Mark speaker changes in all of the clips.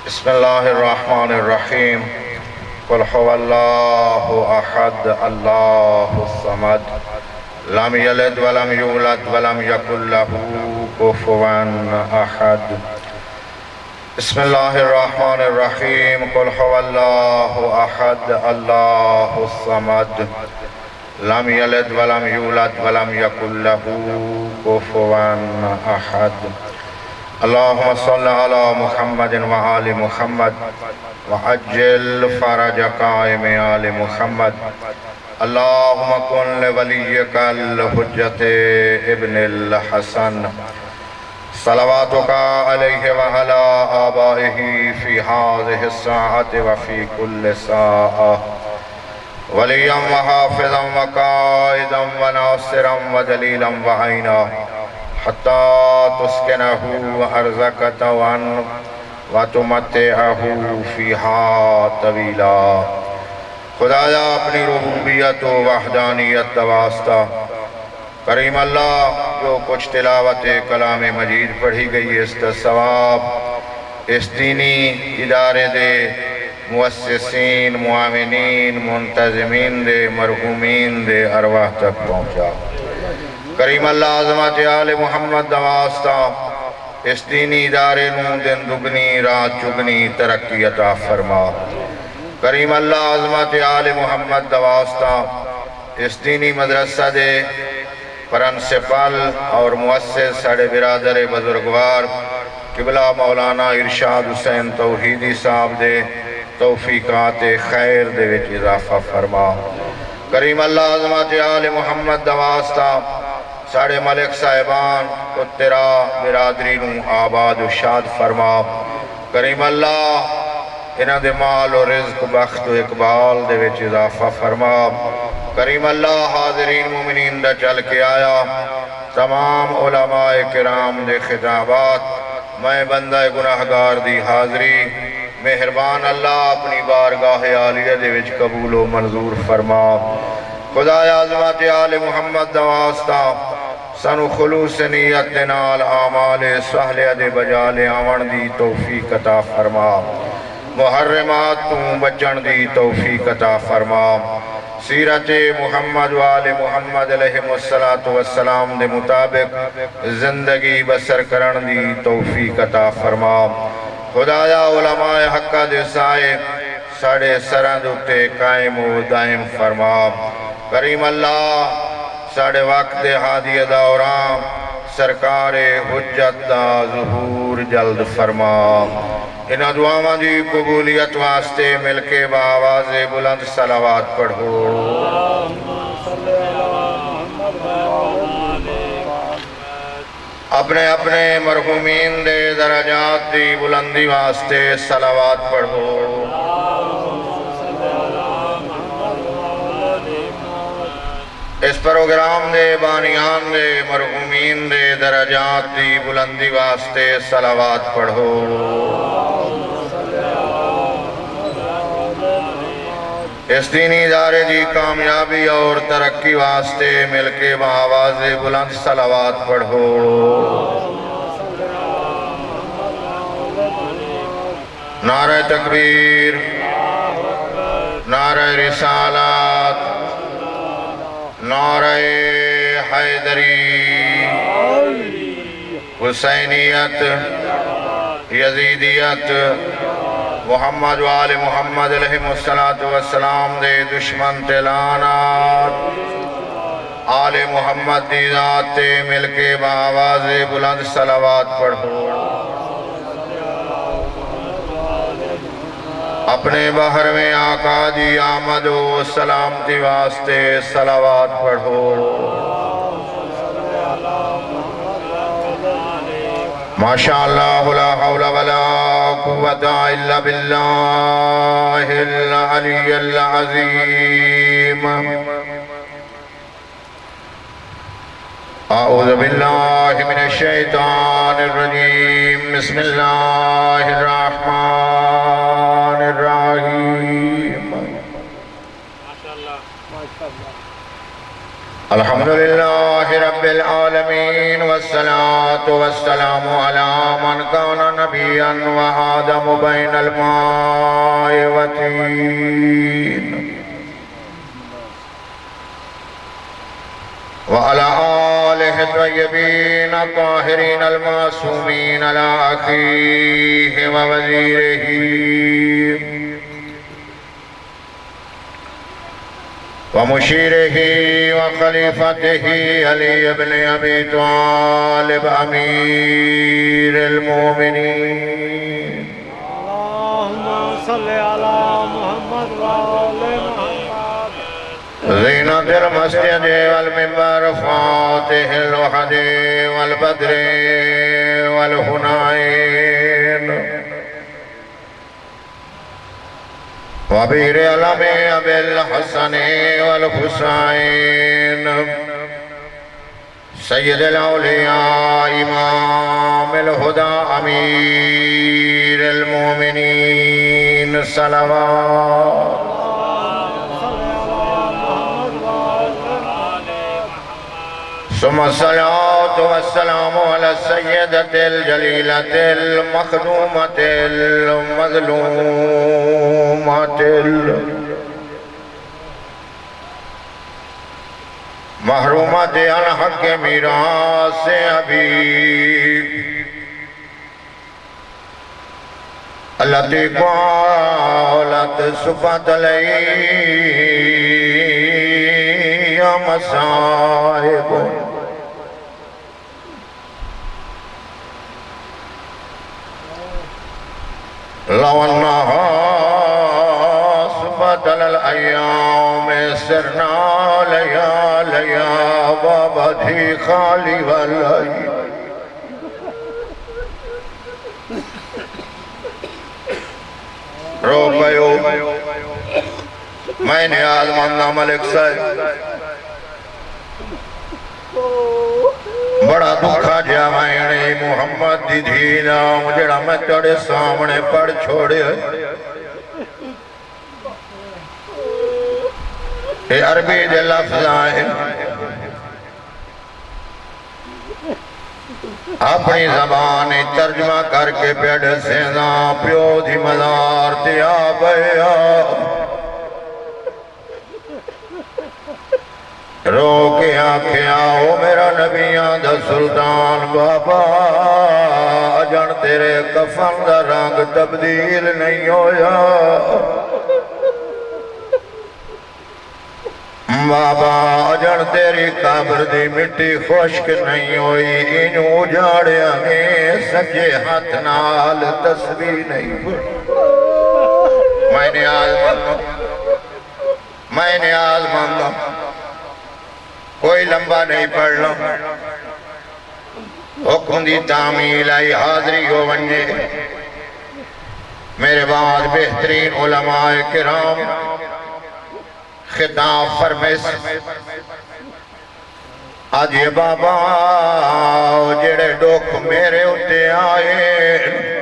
Speaker 1: بسم اللہ الرحمن الرحیم قل هو اللہ احد اللہ الصمد لم یلد ولم یولد ولم یکن له کفوا احد بسم اللہ الرحمن الرحیم قل هو اللہ احد اللہ الصمد لم یلد ولم یولد ولم یکن له کفوا احد اللہم صل علی محمد وآل محمد وعجل فرج قائم آل محمد اللہم کن لولیک الحجت ابن الحسن صلواتک علیہ وعلا آبائہ فی هذه الساعة وفی کل ساعة ولیا وحافظا وقائدا وناصرا ودلیلا وعینا حتی تسکنہ ارضک طوعا وتمتعہ فیہا طویلا خدایا اپنی ربوبیت و وحدانیت واسطہ کریم اللہ جو کچھ تلاوت کلام مجید پڑھی گئی اس کا ثواب اس دینی ادارے دے مؤسسین معاونین منتظمین دے مرحومین دے ارواح تک پہنچا کریم اللہ عظمت آل محمد واسطہ اس دینی ادارے نوں دن دگنی رات چگنی ترقی عطا فرما کریم اللہ عظمت آل محمد واسطہ اس دینی مدرسہ دے پرنسپل اور مؤسس ساڑے برادر بزرگوار قبلہ مولانا ارشاد حسین توحیدی صاحب دے توفیقات خیر دے وچ اضافہ فرما کریم اللہ عظمت آل محمد واسطہ ساڑے ملک صاحبان اترا برادری نوں آباد و شاد فرما کریم اللہ انہاں دے مال و رزق بخت و اقبال دے وچ اضافہ فرما کریم اللہ حاضرین مومنین دا چل کے آیا تمام علماء کرام دے خطابات میں بندہ گناہگار دی حاضری مہربان اللہ اپنی بارگاہ عالیہ دے وچ قبول و منظور فرما خدایا عظمت آل محمد واسطہ سنو خلوص نیت نال آمال صالحہ دے بجالے آون دی توفیق عطا فرما محرمات تو بچن دی توفیق عطا فرما سیرت محمد وآل محمد علیہ السلام دے مطابق زندگی بسر کرن دی توفیق عطا فرما خدایا علماء حقہ دے سائے ساڑے سرند اتے قائم و دائم فرما کریم اللہ ساڑے وقت حادی دوران سرکار حجت دا ظہور جلد فرما انہاں دعاواں دی قبولیت واسطے مل کے بآواز بلند صلوات پڑھو اپنے اپنے مرحومین دے درجات دی بلندی واسطے صلوات پڑھو اس پروگرام دے بانیان دے مرحومین دے درجات دی بلندی واسطے صلوات پڑھو اس دینی ادارے دی کامیابی اور ترقی واسطے مل کے بآواز بلند صلوات پڑھو نعرہ تکبیر نعرہ رسالات نعرہ حیدری حسینیت یزیدیت محمد وآل محمد علیہ السلام دے دشمن تلانات آل محمد دی ذات مل کے بآواز بلند صلوات پڑھو اپنے بحر میں آقا دی آمد و سلامتی واسطے صلوات پڑھو ماشاءاللہ لا حول ولا قوت الا باللہ العلی العظیم اعوذ باللہ من الشیطان الرجیم بسم اللہ الرحمن الرحیم الحمدللہ رب العالمین والصلاة والسلام على من كان نبيا وآدم بين الماء والطين وعلى آله الطيبين الطاهرين المعصومين على أخيه ووزيره ومشيره وخليفته علي بن أبي طالب أمير المؤمنين
Speaker 2: اللهم صل على محمد وآل محمد
Speaker 1: زينة المسجد والمنبر فاتح الوحد والبدر والهنين وبير علم أبي الحسن والحسين سيد الأولياء إمام الهدى أمير المؤمنين صلوات ثم الصلاة والسلام على السيدة الجليلة المخدومة المظلومة محرومة عن حق میراث حبیب التي قالت صفت لي مصائب لو أنها صفت للأيام سرنا ليا بابدي خالي والأيام رو گئے میں نے آزمانا ملک صاحب بڑا دکھا جا میں نے محمد دی دھینا جڑا میں تڑے سامنے پڑھ چھوڑے اے عربی دے لفظ آئے اپنی زبان ترجمہ کر کے پیڑ سینا پیو دی مزار تیا بیا رو کے آنکھیں آؤ میرا نبیاں دا سلطان بابا جان تیرے کفن دا رنگ تبدیل نہیں ہویا بابا جان تیری قبر دی مٹی خوشک نہیں ہوئی انہوں اجاڑیا میں سجے ہاتھ نال تسبیح نہیں پڑھ میں نے آز مانگا کوئی لمبا نہیں پڑھنا حکم دی تعمیل آئی حاضری ہو ونجے میرے بعد بہترین علماء کرام خطاب فرمیس آج یہ بابا جڑے ڈوک میرے اتے آئے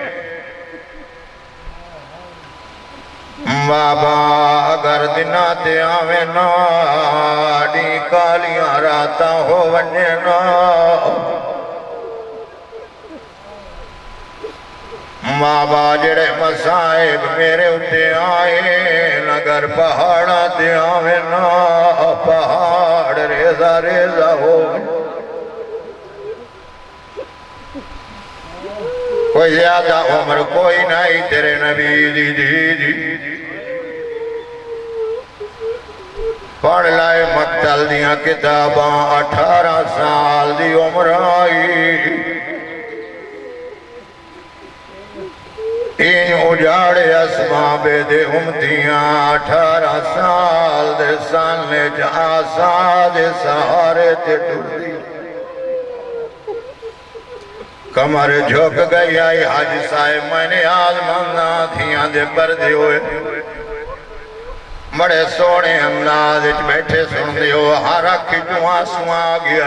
Speaker 1: بابا اگر دناتے آوے نا ڈی کالیاں راتا ہو ونجے نا بابا جڑے مسائب میرے اتے آئے اگر پہاڑا تے آوے نا پہاڑ ریزہ ریزہ ہو کوئی زیادہ عمر کوئی نہیں تیرے نبی دی پڑھ لائے مقتل دیاں کتاباں 18 سال دی عمر آئی این اجاڑے اسماں بے دے امتیاں 18 سال دے سالنے جہاں سادے سہارے تے ٹوٹ دی کمر جھوک گئی آئی حاج صاحب میں نے آزمانا تھیاں دے پردے ہوئے بڑے سونے انداز بیٹھے سن دیو ہر اکھی جو آنسوں آگیا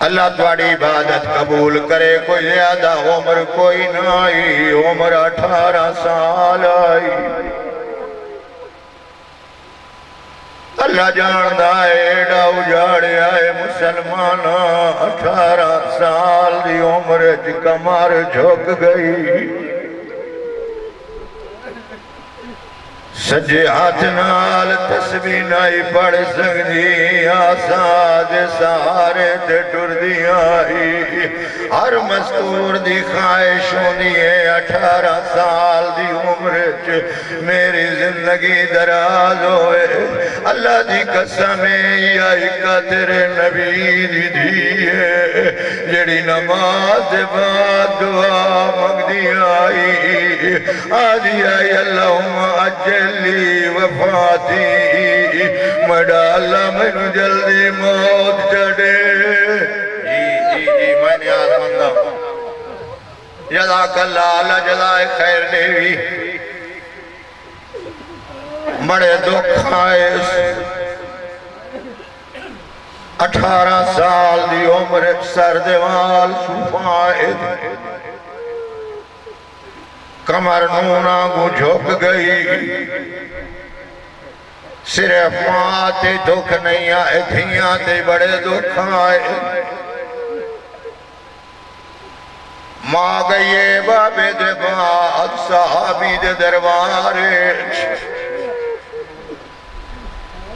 Speaker 1: اللہ تواڑی عبادت قبول کرے کوئی زیادہ عمر کوئی نہ آئی عمر 18 سال آئی اللہ جاندہ ایڈا اجاڑیا ہے مسلمان 18 سال دی عمر کمر جھک گئی سجے ہاتھ نال تسبیح نہیں پڑھ سکتی آساد سارے تے ٹر دی آئی ہر مستور دی خواہش ہونی ہے 18 سال دی عمر میری زندگی دراز ہوئے اللہ دی قسم یا اکا تیرے نبی دی دیئے جڑی نماز بعد دعا مگدی آئی آدھی آئی اللہم اجلی وفاتی مڈا اللہ میں جلدی موت چڑے جی میں نیاز مندہ جزاک اللہ اللہ جزائے خیر دیوی بڑے دکھ آئے 18 سال دی عمر سردوال صفائے کمر نونا کو جھک گئی صرف ماں تے دکھ نہیں آئے دھیاں تے بڑے دکھ آئے ماں گئیے بابے دے بعد صحابی دے دربارے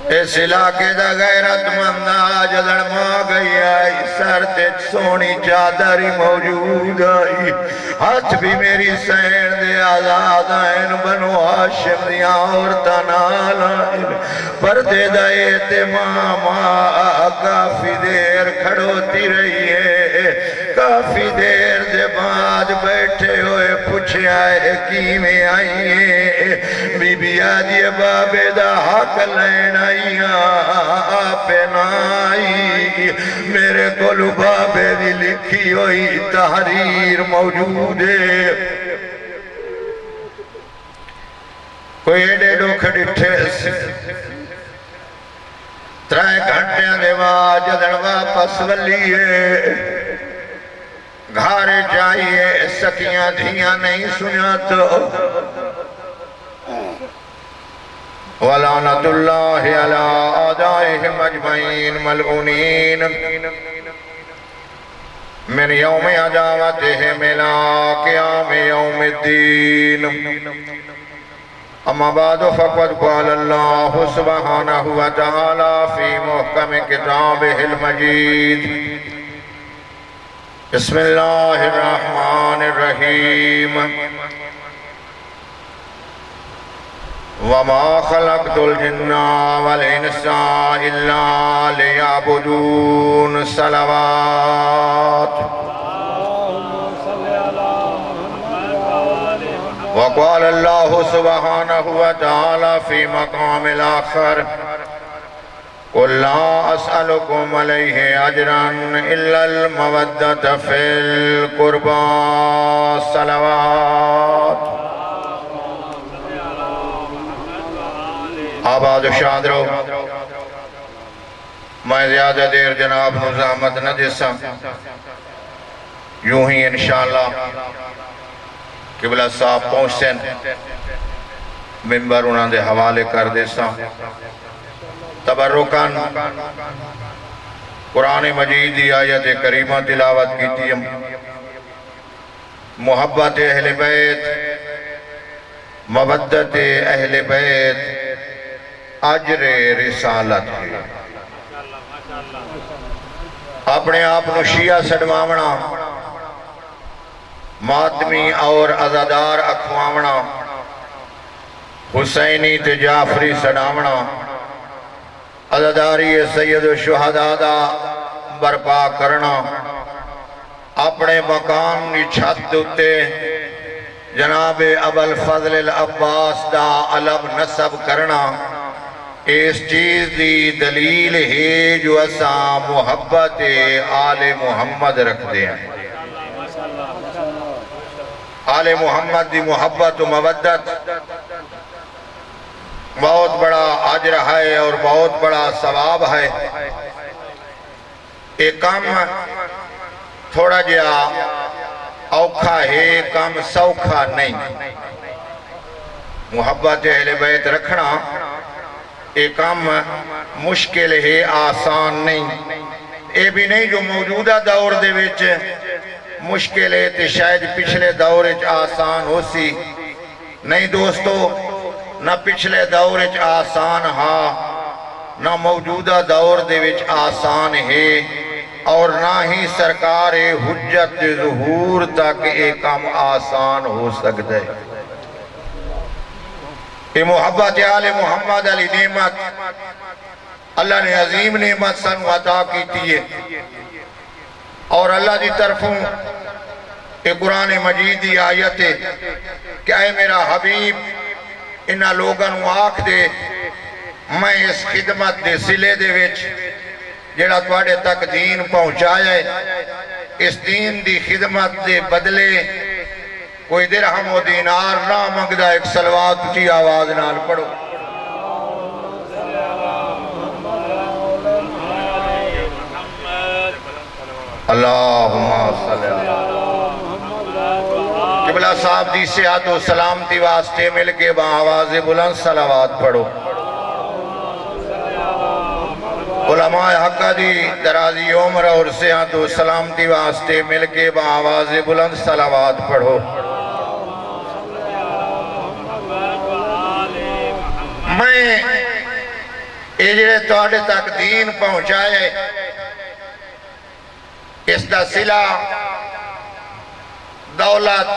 Speaker 1: اس علاقے دا غیرت مندہ جدڑ ماں گئی آئی سر تے سونی چادری موجود آئی ہاتھ بھی میری سین دے آزاد آئین بنو ہاشم دیاں عورتاں نال آئین پردے دائے تے ماں کافی دیر کھڑوتی رہی ہے کافی دیر دے بعد بیٹھے ہوئے پوچھے آئے کی میں آئیے بی بی آدھی بابے دا حق لین آپے نائی میرے کولو بابے دی لکھی ہوئی تحریر موجود ہے کوئی ایڈے ڈوکھ ڈٹھے سے 3 گھنٹے دے بعد جدڑ واپس ولیے گھارے جائیے سکیاں دھیاں نہیں سنیا تو وَلَعْنَةُ اللَّهِ عَلَىٰ آدَائِهِمْ أَجْمَعِينَ مَلْعُونِينَ مِنْ يَوْمِ عَدَاوَتِهِمْ إِلَىٰ قِيَامِ يَوْمِ الدِّينِ اما بعد فقد قال الله سبحانه وتعالى في محكم كتابه المجيد بسم الله الرحمن الرحيم وَمَا خَلَقْتُ الْجِنَّ وَالْإِنسَ إِلَّا لِيَعْبُدُونَ صلوات وقال الله سبحانه وتعالى في مقام الآخر قُلْ لَا أَسْأَلُكُمْ عَلَيْهِ أَجْرًا إِلَّا الْمَوَدَّةَ فِي الْقُرْبَى صلوات آباد و شاد رو میں زیادہ دیر جناب نظامت نہ دیسا یوں ہی انشاءاللہ قبلہ صاحب پہنچتیں منبر انہاں دے حوالے کر دیسا تبرکان قرآن مجید دی آیت کریمہ تلاوت کی تھی محبت اہل بیت مودت اہل بیت اجر رسالت ہے اپنے آپ نو شیعہ سڑواونا ماتمی اور عزادار اکھواونا حسینی تے جعفری سڑاونا عزاداری سید و شہدادہ برپا کرنا اپنے مقام کی چھت دوتے جناب ابو الفضل العباس دا علم نصب کرنا اس چیز دی دلیل ہے جو اساں محبت آل محمد رکھ دیں آل محمد دی محبت و مودت بہت بڑا اجر ہے اور بہت بڑا ثواب ہے ایک کام تھوڑا جا اوکھا ہے کام سوکھا نہیں محبت اہل بیت رکھنا یہ کام مشکل ہے، آسان نہیں۔ یہ بھی نہیں جو موجودہ دور دے وچ مشکل ہے تے شاید پچھلے دور وچ آسان ہو سی۔ نہیں دوستو، نہ پچھلے دور وچ آسان ہا، نہ موجودہ دور دے وچ آسان ہے، اور نہ ہی سرکار حجت ظہور تک یہ کام آسان ہو سکتا ہے۔ یہ محبت آل محمد علی نعمت اللہ نے عظیم نعمت سن عطا کیتی ہے، اور اللہ دی طرفوں یہ قرآن مجید دی آیت ہے کہ اے میرا حبیب انہاں لوگاں نوں آکھ دے میں اس خدمت دے سلے دے وچ جڑا تواڈے تک دین پہنچایا ہے، اس دین دی خدمت دے بدلے کوئی درہم و دینار نہ منگدا۔ ایک صلوات اونچی آواز نال پڑھو۔ اللہم صلی اللہ۔ قبلہ صاحب دی صحت و سلامتی واسطے مل کے بآواز بلند صلوات پڑھو۔ علماء حقہ دی درازی عمر اور صحت و سلامتی واسطے مل کے بآواز بلند صلوات پڑھو۔ میں یہ جڑے تواڈے تک دین پہنچائے اس دا صلہ دولت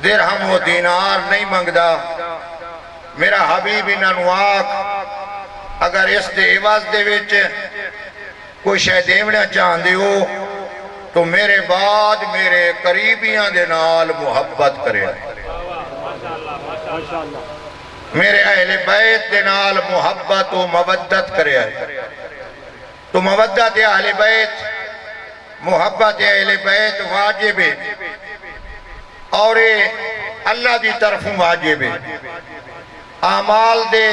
Speaker 1: درہم و دینار نہیں منگدا۔ میرا حبیب انہاں نوں آکھ اگر اس دے عوض دے وچ کوئی شے دیونا چاہندے ہو تو میرے بعد میرے قریبیاں دے نال محبت کرے، میرے اہل بیت دے نال محبت و مودت کرے۔ تو مودت اہل بیت، محبت اہل بیت واجب ہے، اور اللہ دی طرف واجب ہے۔ اعمال دے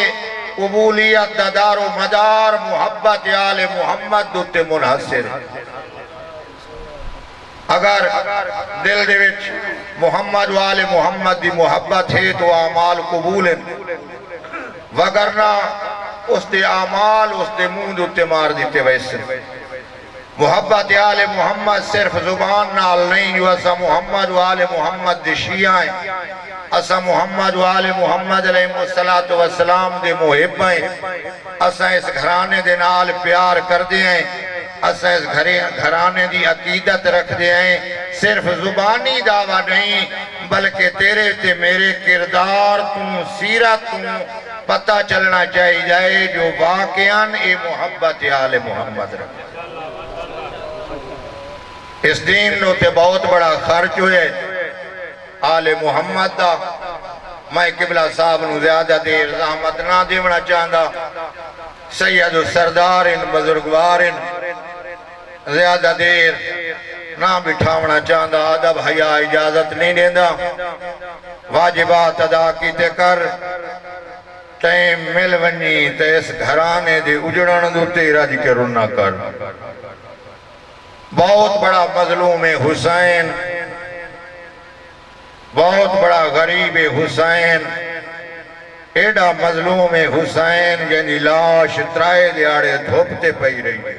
Speaker 1: قبولیت دا دار و مدار محبت آل محمد دوتے منحصر ہے۔ اگر دل دے وچ محمد و آل محمد دی محبت ہے تو اعمال قبول ہیں، وگرنہ اس دے اعمال اس دے منہ دوتے مار دیتے ویسے۔ محبت آل محمد صرف زبان نال نہیں، جو اسا محمد و آل محمد دے شیعہ ہیں، اسا محمد و آل محمد علیہ السلام دے محب ہیں، اسا اس گھرانے دے نال پیار کر دے ہیں، اسا اس گھرانے دی عقیدت رکھ دے ہیں۔ صرف زبانی دعویٰ نہیں بلکہ تیرے تے میرے کردار توں سیرت توں پتہ چلنا چاہیے جائے جو واقعاً اے محبت آل محمد رکھ۔ اس دین نو تے بہت بڑا خرچ ہوئے آل محمد دا۔ میں قبلہ صاحب نو زیادہ دیر زحمت نہ دیونا چاہندہ، سید و سردارن بزرگوارن زیادہ دیر نہ بٹھاونا چاہندہ، ادب حیا اجازت نہیں دیندہ۔ واجبات ادا کیتے کر ٹائم مل ونی تے اس گھرانے دے اجڑن دو تیرا جی کے رنہ کر۔ بہت بڑا مظلوم حسین، بہت بڑا غریب حسین، ایڈا مظلوم حسین جنہی لاش ترائے دیاڑے دھوپتے پئی رہی ہے۔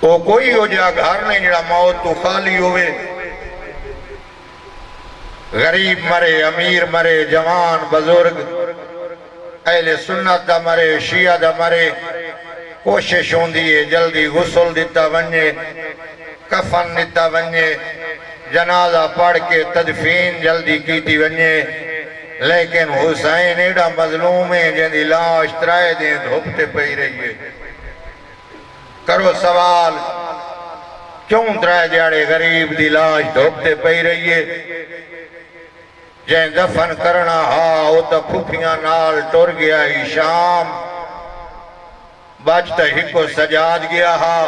Speaker 1: وہ کوئی ہو جا گھر نہیں جڑا موت تو خالی ہوئے، غریب مرے، امیر مرے، جوان بزرگ، اہل سنت دا مرے، شیعہ دا مرے، کوشش ہوندی ہے جلدی غسل دیتا ونجے، کفن دیتا ونجے، جنازہ پڑھ کے تدفین جلدی کیتی ونجے، لیکن حسین ایڈا مظلوم ہے جنہی لاش ترائے دیں دھوپتے پئی رہی ہے۔ کرو سوال کیوں ترائے دیاڑے غریب دی لاش دھوپتے پئی رہی ہے؟ جائیں دفن کرنا ہاں وہ تا پھوپیاں نال ٹر گیا ہی شام، بچتا ہی کو سجاد گیا ہاں،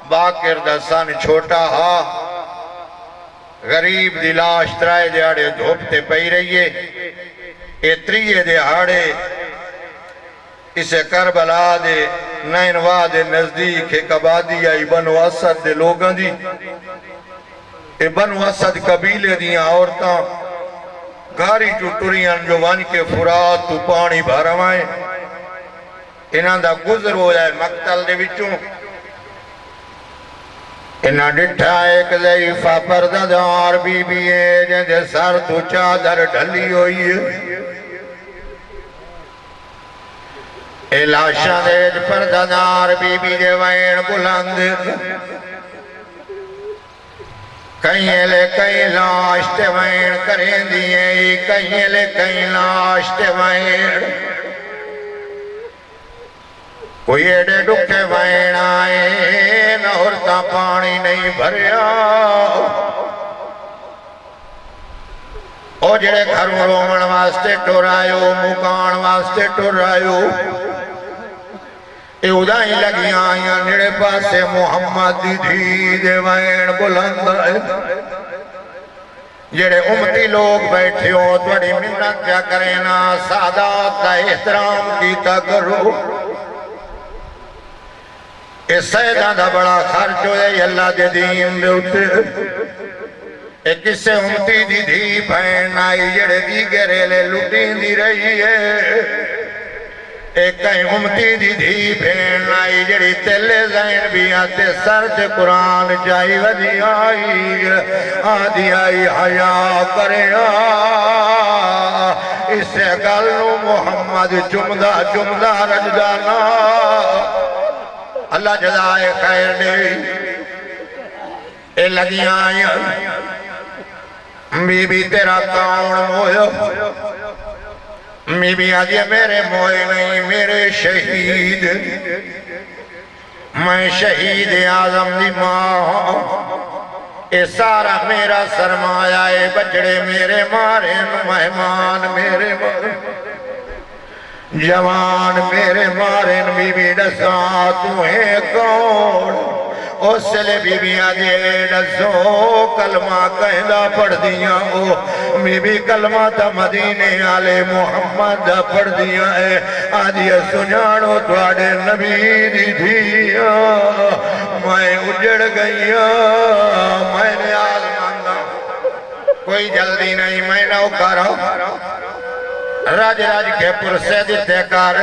Speaker 1: باقر دا سن چھوٹا ہاں، غریب دی لاش ترائے دیاڑے دھوپتے پئی رہیے۔ اتریے دیاڑے اسے کربلا دے نینوا دے نزدیک ایک آبادی آئی بنو اسد دے لوگاں دی۔ اے بنو اسد قبیلے دیاں عورتاں گاری جو ٹریاں جو وان کے فرات تو پانی بھروائیں انہاں دا گزر ہو جائے مقتل دے وچوں انہاں ڈٹھا ایک ضعیفہ پردہ بی بی ہے جن دے سر تو چادر ڈھلی ہوئی ہے لاشاں دے پردہ بی بی دے وین بلند کہیں لے کہیں لاش تے وین کریں دیئے کہیں لے کہیں لاش تے وین کوئی ایڈے ڈکے وین آئے نہرتا پانی نہیں بھریا او جڑے گھروں رومن واسطے ٹورائیو مکان واسطے ٹورائیو اے ادائیں لگیاں آئیاں نڑے پاسے محمد دی دھی دے وین بلند ہے جڑے امتی لوگ بیٹھے ہو توڑی منت کیا کرینا سادات کا احترام کیتا کرو اے سیدہ دا بڑا خرچ ہوئے اللہ دے دین دے اٹھے اے کسے امتی دی دھی بہن آئی جڑے دی گرے لٹیں دی رہی ہے ایک کہیں امتی دی دھی بہن آئی جڑی تیلے زین بھی آتے سر تے قرآن چاہی ودی آئی آدھی آئی حیاء کرے اسے گلنو محمد جمدہ رجدانا اللہ جزائے خیر دے اے لگیاں آئیاں بی بی تیرا کون مویا بی بی آدھی میرے موئے نہیں میرے شہید میں شہید اعظم دی ماں اے سارا میرا سرمایہ اے بچڑے میرے مارے مہمان میرے مارے جوان میرے مارے بی بی دساں تمہیں کون اس لئے بی بی آدھے ڈسو کلمہ کہندہ پڑھ دیاں بی بی کلمہ تا مدینے آلے محمد پڑھ دیاں آدھے سنیانو توڑے نبی دی دھیاں میں اجڑ گئیاں میں نے آل مانگا کوئی جلدی نہیں میں نہ کرا راج کے پرسے دیتے کر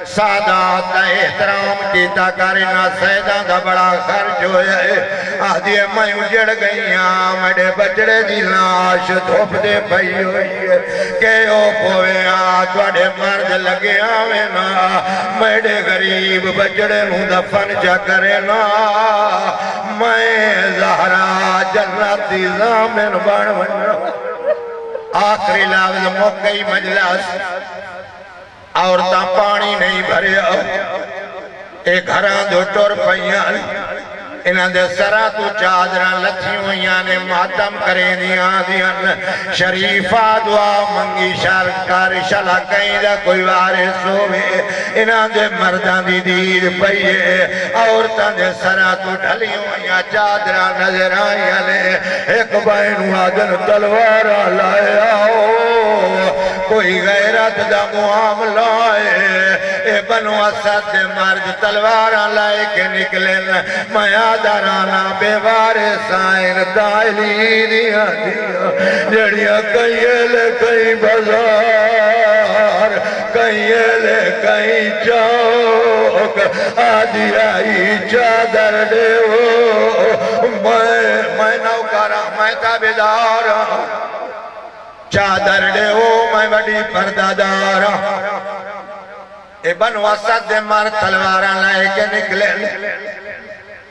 Speaker 1: سادات دا احترام کیتا کرنا سیدہ دا بڑا خرچ ہوئے آدھی میں اجڑ گئیاں میرے بچڑے دی لاش دھوپ دے پئی ہوئی ہے کہ او پوے توڑے مرد لگے آوینا میرے غریب بچڑے نو دفن جا کرنا میں زہرا جنتی زامن بن بنا آخری لفظ موقعی مجلس عورتاں پانی نہیں بھریا اے گھراں دو ٹور پئیاں انہاں دے سرا تو چادراں لتھی ہوئیاں نے ماتم کریں دیاں دیاں شریفہ دعا منگی شرکار شلا کہیں دا کوئی وارث ہوئے انہاں دے مردان دی دید پئیے عورتاں دے سرا تو ڈھلی ہوئیاں چادراں نظر آئیاں لے ایک بین وادن تلوارا لائے آؤ کوئی غیرت دا معاملہ اے بنو اسد دے مرد تلواراں لائے کے نکلن میں درانا بے وارث آئین دائلی دیا جڑیاں کہیں لے کہیں بازار کہیں لے کہیں چوک آدھی آئی چادر دے میں نوکارا میں تابدارا چادر دے میں بڑی پردادارا اے بنو اسد دے مر تلواراں لائے کے نکلے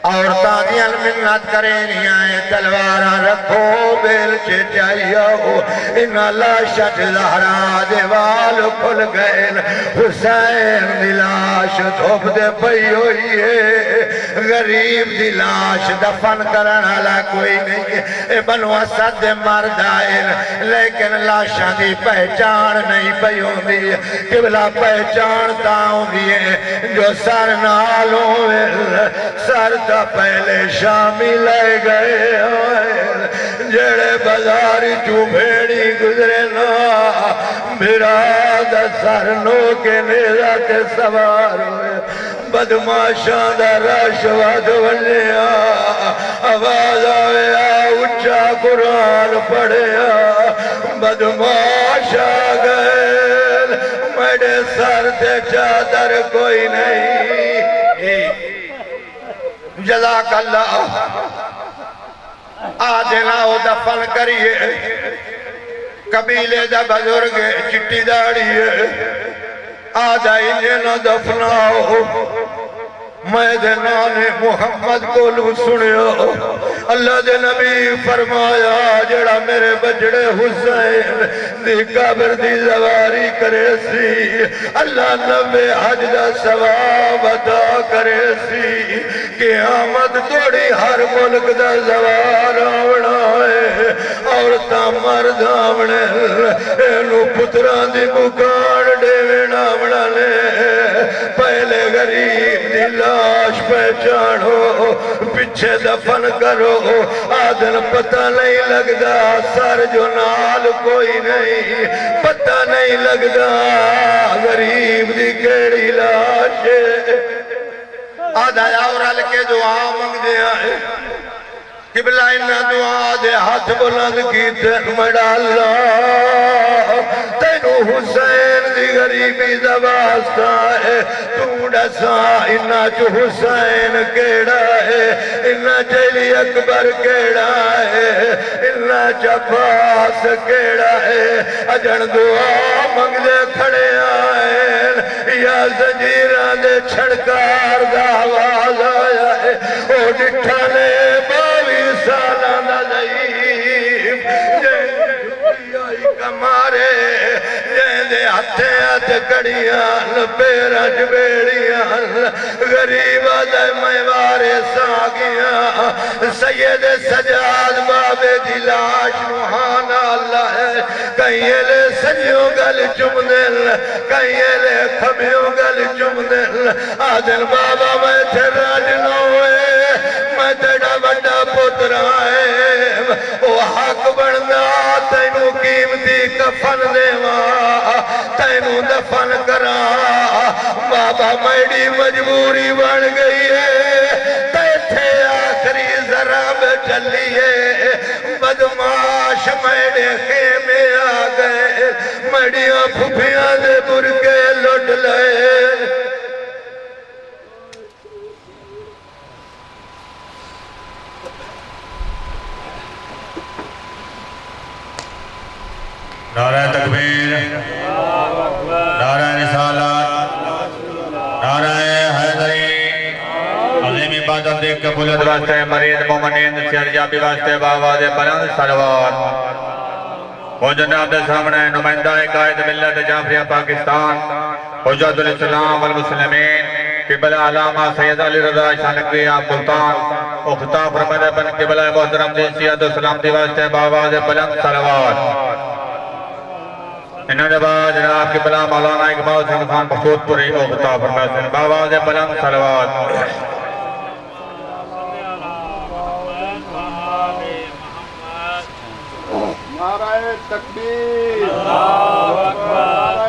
Speaker 1: عورتاں دیاں منت کریں نہیں آئے تلواراں رکھو بیل چے چاہیے ہو انہا لاشت زہرا دیوال کھل گئے حسین دی لاش دھوپ دے پئی ہوئی ہے غریب دی لاش دفن کرنا لا کوئی نہیں ہے اے بنو اسد دے مرد آئے لیکن لاشاں دی پہچان نہیں پئی ہوں دی قبلہ پہچان تاؤں دی جو سر نالوں سر پہلے شامی لے گئے جڑے بازاری چو بھیڑی گزرے نا میرا دا سرنو کے نیزہ تے سوار ہوئے بدماشاں دا راشواد ونیا آواز آوے اچھا قرآن پڑھے بدماش آ گئے میرے سر تے چادر کوئی نہیں جزاک اللہ آدھنا ہو دفن کریے قبیلے دا بزرگ چٹی داڑی آدھا انہیں نہ دفناؤ میں دے نانے محمد کو لو سنیو اللہ دے نبی فرمایا جڑا میرے بجڑے حسین دی قبر دی زواری کرے سی اللہ نبی حج دا ثواب عطا کرے سی قیامت توڑی ہر ملک دا زوار آونا ہے عورتاں مرد آونے اینو پتران دی مکان ڈیوین آونا لے پہلے غریب دی لاش پہچانو پچھے دفن کرو آدھن پتہ نہیں لگدا سر جو نال کوئی نہیں پتہ نہیں لگدا غریب دی کیڑی لاش آدھا اور کے دعا منگ دیا ہے قبلہ انہا دعا دے ہاتھ بلند کی تین مڑا اللہ تینو حسین دی غریبی دباستا ہے تو ڈسا انہا جو حسین کیڑا ہے انہا جیلی اکبر کیڑا ہے انہا جباس کیڑا ہے اجن دعا منگ دے کھڑے آئین یا زنجیران دے چھڑکار دا آواز آیا ہے او ڈٹھانے سالانہ ضعیف جہاں کمارے جہاں ہتھے ہتھ کڑیاں پیرہ جبیڑیاں غریب آدھے میوارے ساگیاں سید سجاد بابے دی لاش روحان اللہ ہے کہیں لے سجیوں گل چم دل کہیں لے کھبیوں گل چم دل آدھن بابا میں تھے راجنوے میں تیڑا بڑا پتر آئے وہ حق بڑھنا تینو قیمتی کفن دیوا تینو دفن کرا بابا میری مجبوری بڑھ گئی ہے تیتھے آخری ذراب چلیے بدماش میرے خیمے آ گئے میڈیاں پھپیاں دے برکے لٹ لئے
Speaker 3: نعرہ تکبیر نعرہ رسالت نعرہ حیدری عظیم عبادت دیکھ قبولت واسطے مرید مومنین سیرجابی واسطے باواز بلند سلوات وہ جناب دے سامنے نمائندہ قائد ملت جعفریہ پاکستان حجت الاسلام والمسلمین قبلہ علامہ سید علی رضا شانقوی آپ ملتان اختاف رمض بن قبلہ محترم جنسیت اسلام دی واسطے باواز بلند سلوات انہوں نے بعد جناب قبلہ مولانا اقبال سنگھ خان بخود پوری اختاف رمض باواز بلند سلوات
Speaker 4: نعرہ تکبیر